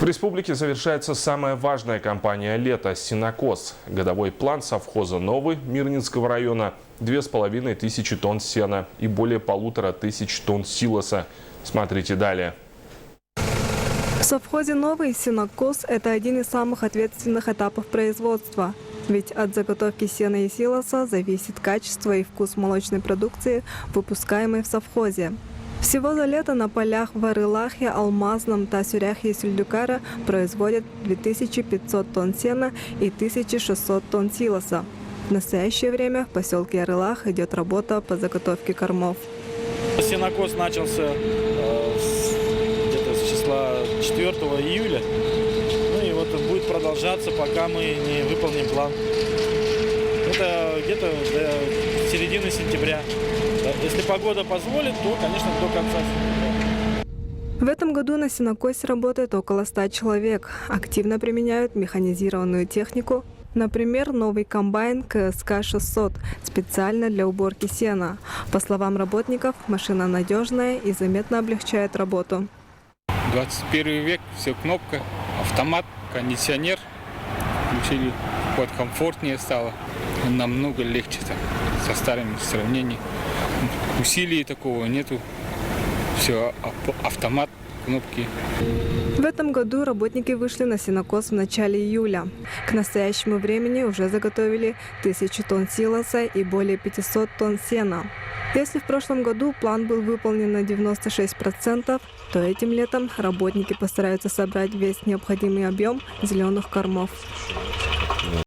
В республике завершается самая важная кампания лета – сенокос. Годовой план совхоза «Новый» Мирнинского района – 2500 тонн сена и более 1500 тонн силоса. Смотрите далее. В совхозе «Новый» сенокос – это один из самых ответственных этапов производства. Ведь от заготовки сена и силоса зависит качество и вкус молочной продукции, выпускаемой в совхозе. Всего за лето на полях в Арылахе, Алмазном, Тасюряхе и Сюльдюкара производят 2500 тонн сена и 1600 тонн силоса. В настоящее время в поселке Арылах идет работа по заготовке кормов. Сенокос начался где-то с числа 4 июля. Ну и вот будет продолжаться, пока мы не выполним план. Это где-то до середины сентября. Если погода позволит, то, конечно, до конца сентября. В этом году на сенокосе работает около 100 человек. Активно применяют механизированную технику. Например, новый комбайн КСК-600 специально для уборки сена. По словам работников, машина надежная и заметно облегчает работу. 21 век, все кнопка, автомат, кондиционер. Включили, вот комфортнее стало, намного легче так, со старыми в сравнении. Усилий такого нету, все автомат, кнопки. В этом году работники вышли на сенокос в начале июля. К настоящему времени уже заготовили 1000 тонн силоса и более 500 тонн сена. Если в прошлом году план был выполнен на 96%, то этим летом работники постараются собрать весь необходимый объем зеленых кормов.